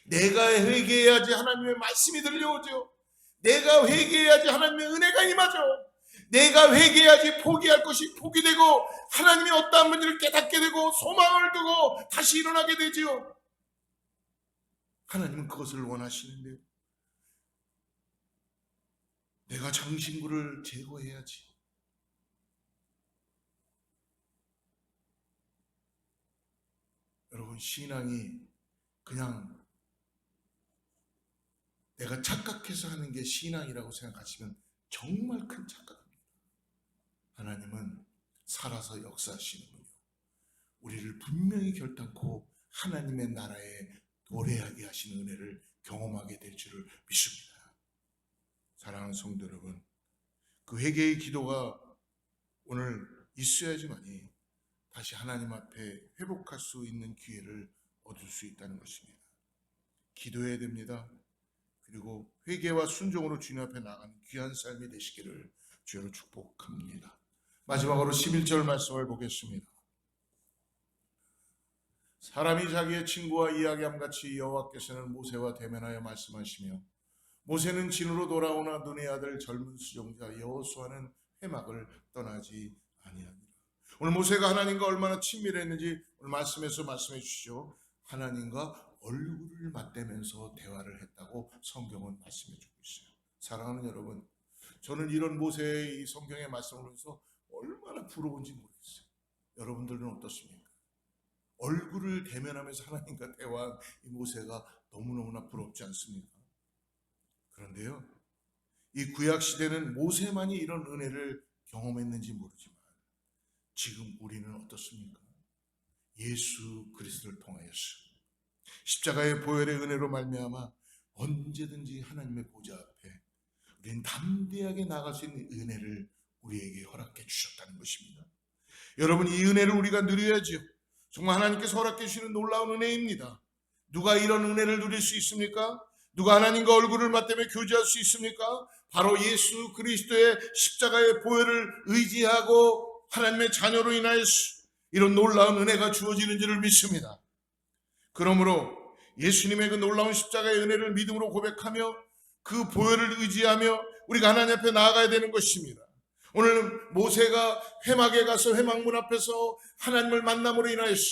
내가 회개해야지 하나님의 말씀이 들려오죠. 내가 회개해야지 하나님의 은혜가 임하죠. 내가 회개해야지 포기할 것이 포기되고 하나님이 어떠한 문제를 깨닫게 되고 소망을 두고 다시 일어나게 되지요. 하나님은 그것을 원하시는데요. 내가 장신구를 제거해야지. 여러분, 신앙이 그냥 내가 착각해서 하는 게 신앙이라고 생각하시면 정말 큰 착각입니다. 하나님은 살아서 역사하시는군요. 우리를 분명히 결단코 하나님의 나라에 도래하게 하시는 은혜를 경험하게 될 줄을 믿습니다. 사랑하는 성도 여러분, 그 회개의 기도가 오늘 있어야지만이 다시 하나님 앞에 회복할 수 있는 기회를 얻을 수 있다는 것입니다. 기도해야 됩니다. 그리고 회개와 순종으로 주님 앞에 나가는 귀한 삶이 되시기를 주여로 축복합니다. 마지막으로 11절 말씀을 보겠습니다. 사람이 자기의 친구와 이야기함 같이 여호와께서는 모세와 대면하여 말씀하시며 모세는 진으로 돌아오나 눈의 아들 젊은 수종자 여호수아는 회막을 떠나지 아니하니라. 오늘 모세가 하나님과 얼마나 친밀했는지 오늘 말씀에서 말씀해 주시죠. 하나님과 얼굴을 맞대면서 대화를 했다고 성경은 말씀해 주고 있어요. 사랑하는 여러분, 저는 이런 모세의 이 성경의 말씀을 보면서 얼마나 부러운지 모르겠어요. 여러분들은 어떻습니까? 얼굴을 대면하면서 하나님과 대화한 이 모세가 너무너무나 부럽지 않습니까? 그런데요, 이 구약 시대는 모세만이 이런 은혜를 경험했는지 모르지만 지금 우리는 어떻습니까? 예수 그리스도를 통하여서 십자가의 보혈의 은혜로 말미암아 언제든지 하나님의 보좌 앞에 우리는 담대하게 나갈 수 있는 은혜를 우리에게 허락해 주셨다는 것입니다. 여러분, 이 은혜를 우리가 누려야죠. 정말 하나님께서 허락해 주시는 놀라운 은혜입니다. 누가 이런 은혜를 누릴 수 있습니까? 누가 하나님과 얼굴을 맞대며 교제할 수 있습니까? 바로 예수 그리스도의 십자가의 보혈을 의지하고 하나님의 자녀로 인하여서 이런 놀라운 은혜가 주어지는 줄을 믿습니다. 그러므로 예수님의 그 놀라운 십자가의 은혜를 믿음으로 고백하며 그 보혈을 의지하며 우리가 하나님 앞에 나아가야 되는 것입니다. 오늘은 모세가 회막에 가서 회막문 앞에서 하나님을 만남으로 인하여서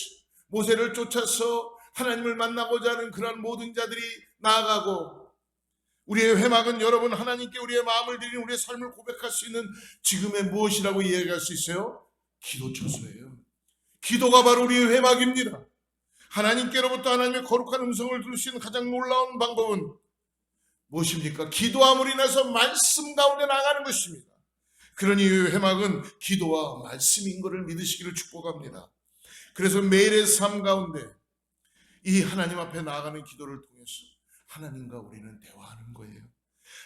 모세를 쫓아서 하나님을 만나고자 하는 그러한 모든 자들이 나아가고, 우리의 회막은 여러분 하나님께 우리의 마음을 드리는 우리의 삶을 고백할 수 있는 지금의 무엇이라고 이야기할 수 있어요? 기도 처소예요. 기도가 바로 우리의 회막입니다. 하나님께로부터 하나님의 거룩한 음성을 들을 수 있는 가장 놀라운 방법은 무엇입니까? 기도함으로 인해서 말씀 가운데 나가는 것입니다. 그러니 회막은 기도와 말씀인 것을 믿으시기를 축복합니다. 그래서 매일의 삶 가운데 이 하나님 앞에 나아가는 기도를 통해서 하나님과 우리는 대화하는 거예요.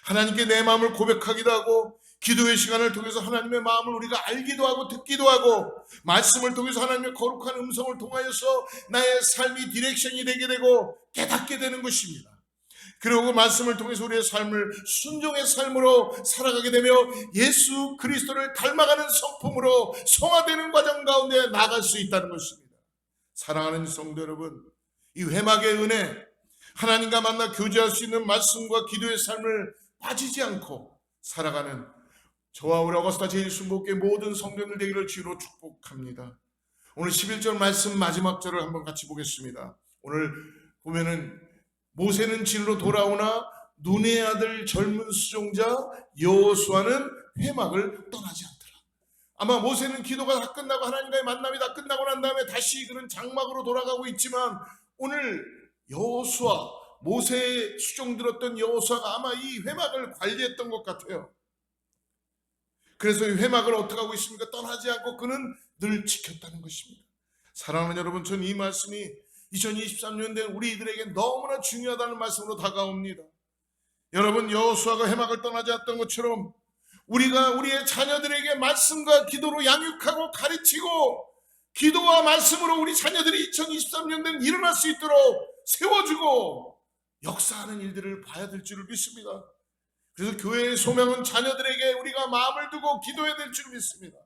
하나님께 내 마음을 고백하기도 하고, 기도의 시간을 통해서 하나님의 마음을 우리가 알기도 하고 듣기도 하고, 말씀을 통해서 하나님의 거룩한 음성을 통하여서 나의 삶이 디렉션이 되게 되고 깨닫게 되는 것입니다. 그리고 말씀을 통해서 우리의 삶을 순종의 삶으로 살아가게 되며 예수 그리스도를 닮아가는 성품으로 성화되는 과정 가운데 나아갈 수 있다는 것입니다. 사랑하는 성도 여러분, 이 회막의 은혜, 하나님과 만나 교제할 수 있는 말씀과 기도의 삶을 빠지지 않고 살아가는 저와 우리 어거스타 제일순복교회 모든 성도들 되기를 주로 축복합니다. 오늘 11절 말씀 마지막 절을 한번 같이 보겠습니다. 오늘 보면은 모세는 진으로 돌아오나 눈의 아들 젊은 수종자 여호수아는 회막을 떠나지 않더라. 아마 모세는 기도가 다 끝나고 하나님과의 만남이 다 끝나고 난 다음에 다시 그는 장막으로 돌아가고 있지만, 오늘 여호수아, 모세의 수종 들었던 여호수아가 아마 이 회막을 관리했던 것 같아요. 그래서 이 회막을 어떻게 하고 있습니까? 떠나지 않고 그는 늘 지켰다는 것입니다. 사랑하는 여러분, 저는 이 말씀이 2023년 된 우리들에게 너무나 중요하다는 말씀으로 다가옵니다. 여러분, 여호수아가 회막을 떠나지 않았던 것처럼 우리가 우리의 자녀들에게 말씀과 기도로 양육하고 가르치고, 기도와 말씀으로 우리 자녀들이 2023년대는 일어날 수 있도록 세워주고 역사하는 일들을 봐야 될 줄을 믿습니다. 그래서 교회의 소명은 자녀들에게 우리가 마음을 두고 기도해야 될 줄 믿습니다.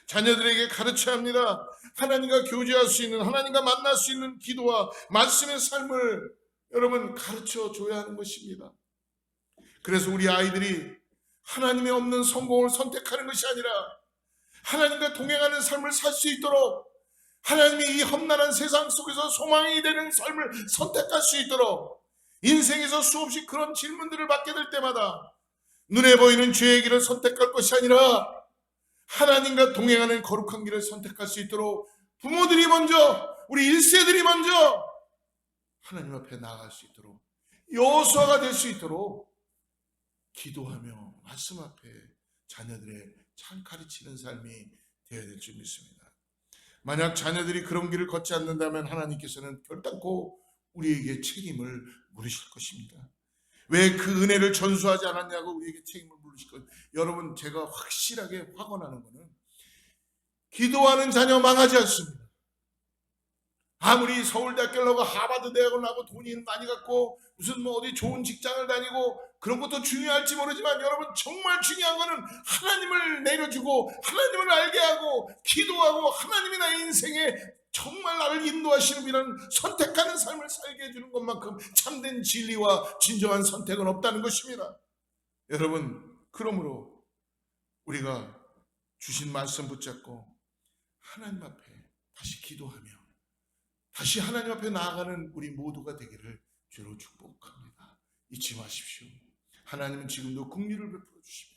자녀들에게 가르쳐야 합니다. 하나님과 교제할 수 있는, 하나님과 만날 수 있는 기도와 말씀의 삶을 여러분 가르쳐 줘야 하는 것입니다. 그래서 우리 아이들이 하나님이 없는 성공을 선택하는 것이 아니라 하나님과 동행하는 삶을 살 수 있도록, 하나님이 이 험난한 세상 속에서 소망이 되는 삶을 선택할 수 있도록, 인생에서 수없이 그런 질문들을 받게 될 때마다 눈에 보이는 죄의 길을 선택할 것이 아니라 하나님과 동행하는 거룩한 길을 선택할 수 있도록 부모들이 먼저, 우리 1세들이 먼저 하나님 앞에 나아갈 수 있도록, 여호수아가 될 수 있도록 기도하며 말씀 앞에 자녀들의 잘 가르치는 삶이 되어야 될 줄 믿습니다. 만약 자녀들이 그런 길을 걷지 않는다면 하나님께서는 결단코 우리에게 책임을 물으실 것입니다. 왜 그 은혜를 전수하지 않았냐고 우리에게 책임을 물으실 것입니다. 여러분, 제가 확실하게 확언하는 것은 기도하는 자녀 망하지 않습니다. 아무리 서울대학교를 나고 하버드 대학을 나고 돈이 많이 갖고 무슨 어디 좋은 직장을 다니고 그런 것도 중요할지 모르지만, 여러분 정말 중요한 거는 하나님을 내려주고 하나님을 알게 하고 기도하고 하나님이 나의 인생에 정말 나를 인도하시는 분이라는 선택하는 삶을 살게 해주는 것만큼 참된 진리와 진정한 선택은 없다는 것입니다. 여러분, 그러므로 우리가 주신 말씀 붙잡고 하나님 앞에 다시 기도하며 다시 하나님 앞에 나아가는 우리 모두가 되기를 주로 축복합니다. 잊지 마십시오. 하나님은 지금도 긍휼을 베풀어 주시며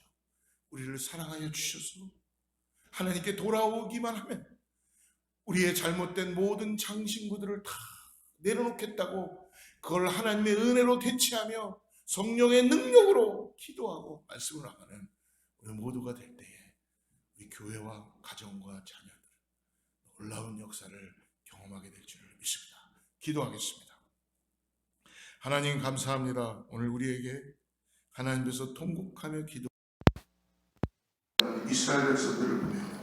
우리를 사랑하여 주셔서 하나님께 돌아오기만 하면 우리의 잘못된 모든 장신구들을 다 내려놓겠다고, 그걸 하나님의 은혜로 대체하며 성령의 능력으로 기도하고 말씀을 나가는 우리 모두가 될 때에 우리 교회와 가정과 자녀들 놀라운 역사를 경험하게 될 줄을 믿습니다. 기도하겠습니다. 하나님 감사합니다. 오늘 우리에게 하나님께서 통곡하며 기도 이스라엘 백성들을 보며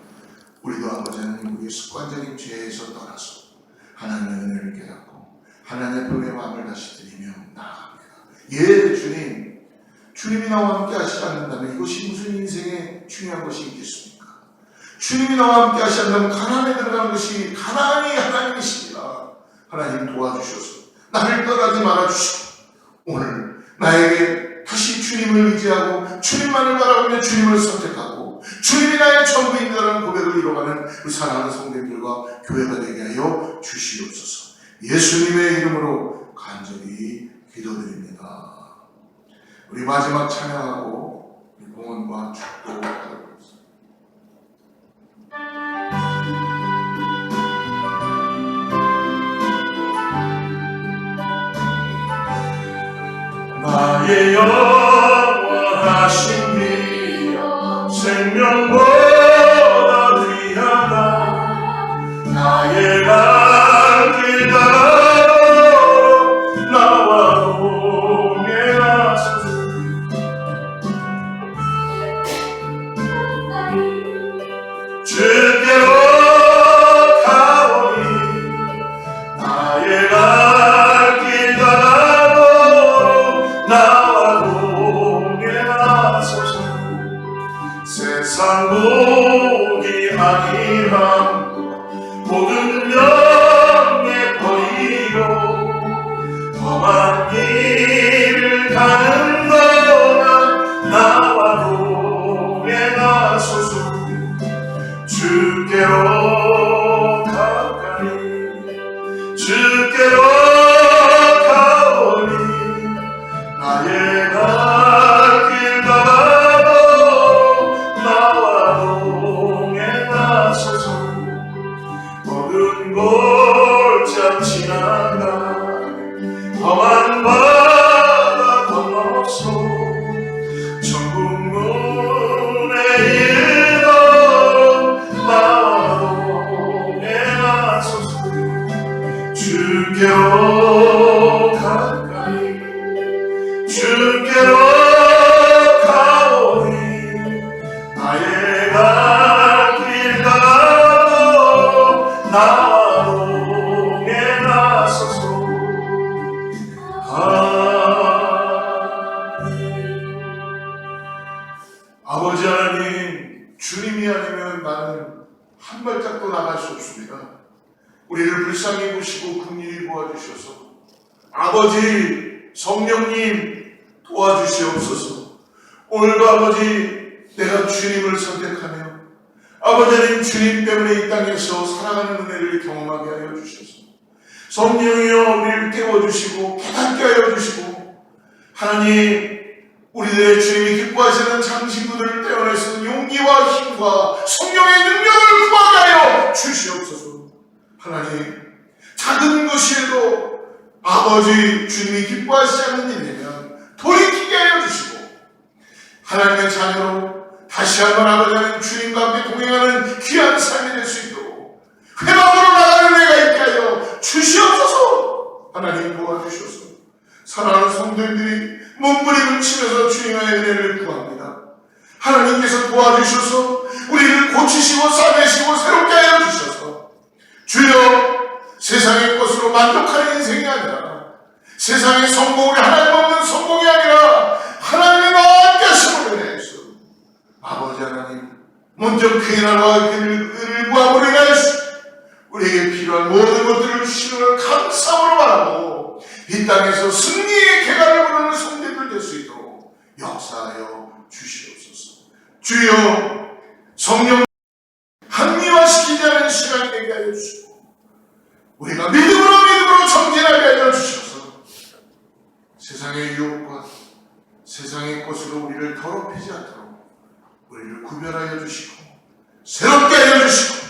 우리도 아버지 하나님, 우리의 습관적인 죄에서 떠나서 하나님의 은혜를 깨닫고 하나님의 은혜의 마음을 다시 드리며 나아갑니다. 예, 주님, 주님이 나와 함께 하시지 않는다면 이것이 무슨 인생에 중요한 것이 있겠습니까? 주님이 나와 함께 하시지 않는다면 가나안에 들어가는 것이, 가나안이 하나님이십니다. 하나님 도와주셔서 나를 떠나지 말아주시고 오늘 나에게 다시 주님을 의지하고 주님만을 바라보며 주님을 선택하고 주님이 나의 전부인이라는 고백을 이뤄가는 우리 사랑하는 성도님들과 교회가 되게 하여 주시옵소서. 예수님의 이름으로 간절히 기도드립니다. 우리 마지막 찬양하고 우리 공헌과 축도하도록 하겠습니다. 나의 영원하신 이여 생명보다 귀하다. 나의 갈 길 따라 나와 동행하소서. 주께로 가오니 나의 갈 길 따라 나와 동행하소서. 세상 복이 아니함 모든 명예 버리고 험한 길을 가는 동안 나와 동행하소서. 주께로 가까이 주께로 가오니 나의 갈 길 따라 나와 동행하소서. 모든 골짜 지나가 험한 바다 건너서 천국 문에 이르러 나와 동행하소서. 주께로 가까이 주께로 가오니 나의 갈 길 따라 나와 동행하소서. 아멘. 우리를 불쌍히 보시고 긍휼히 보아주셔서 아버지 성령님 도와주시옵소서. 오늘도 아버지 내가 주님을 선택하며 아버지 하나님 주님 때문에 이 땅에서 살아가는 은혜를 경험하게 하여 주셔서 성령이여 우리를 깨워주시고 깨닫게 하여 주시고 하나님 우리들의 주님이 기뻐하시는 장신구들을 떼어내시는 용기와 힘과 성령의 능력을 구하게 하여 주시옵소서. 하나님 작은 것이라도 아버지 주님이 기뻐하시지 않는 일이면 돌이키게 하여 주시고 하나님의 자녀로 다시 한번 아버지 하나님 주님과 함께 동행하는 귀한 삶이 될 수 있도록 회방으로 나가는 내가 있게 하여 주시옵소서. 하나님 도와주셔서 사랑하는 성도님들이 몸부림을 치면서 주님의 은혜를 구합니다. 하나님께서 도와주셔서 우리를 고치시고 싸매시고 새롭게 하여 주셔서 주여 세상의 것으로 만족하는 인생이 아니라 세상의 성공이 하나님 없는 성공이 아니라 하나님의 마음께 하심을 은혜하시오. 아버지 하나님 먼저 그의 나라와 그의 은혜를 구함으로 인하여서 우리에게 필요한 모든 것들을 주시는 걸 감사함으로 바라고 이 땅에서 승리의 개가를 부르는 성대들 될 수 있도록 역사하여 주시옵소서. 주여 성령 합리화시키지 않은 시간이 되게 하여 주시고 우리가 믿음으로 정진하게 하여 주셔서 세상의 유혹과 세상의 것으로 우리를 더럽히지 않도록 우리를 구별하여 주시고 새롭게 하여 주시고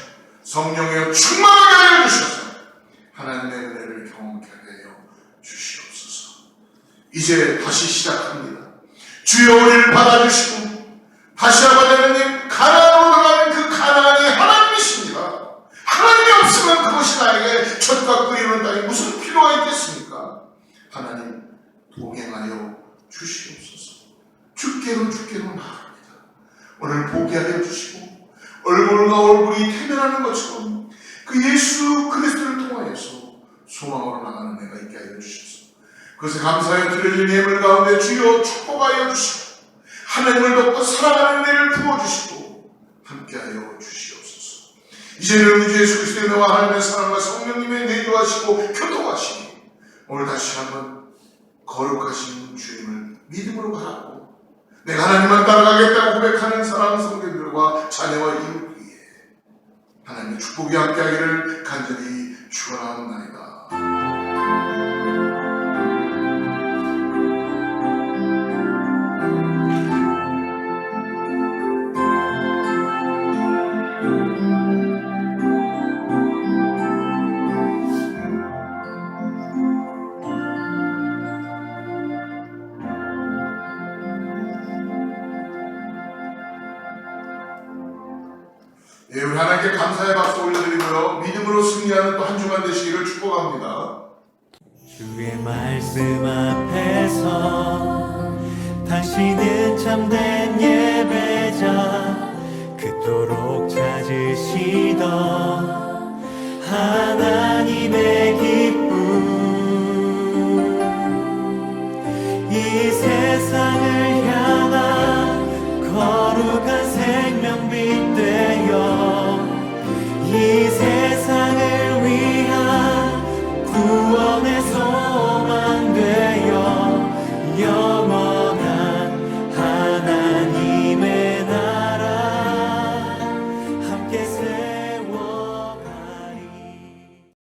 성령의 충만하게 하여 주셔서 하나님의 은혜를 경험하게 하여 주시옵소서. 이제 다시 시작합니다. 주여 우리를 받아주시고 다시 아버지 하나님 가나안으로 들어가는 그 가나안이 하나님이십니다. 하나님이 없으면 그것이 나에게 젖과 꿀이 흐르는 땅에 무슨 필요가 있겠습니까? 하나님 동행하여 주시옵소서. 주께로 나아갑니다. 오늘 보게 하여 주시고 얼굴과 얼굴이 태면하는 것처럼 그 예수 그리스도를 통하여서 소망으로 나가는 내가 있게 하여 주셔서 그것을 감사하여 드려진 예물 가운데 주여 축복하여 주시고 하나님을 덮고 사랑하는 은혜를 부어주시고 함께하여 주시옵소서. 이제는 우리 예수 그리스도의 은혜와 하나님의 사랑과 성령님의 내도하시고 교통하시니 오늘 다시 한번 거룩하신 주님을 믿음으로 바라고 내가 하나님만 따라가겠다고 고백하는 사랑하는 성도들과 자녀와 이웃 위에 하나님의 축복이 함께하기를 간절히 축원하옵나이다. 예, 우리 하나님께 감사의 박수 올려드리고요. 믿음으로 승리하는 또 한 주간 되시기를 축복합니다. 주의 말씀 앞에서 당신은 참된 예배자 그토록 찾으시던 하나님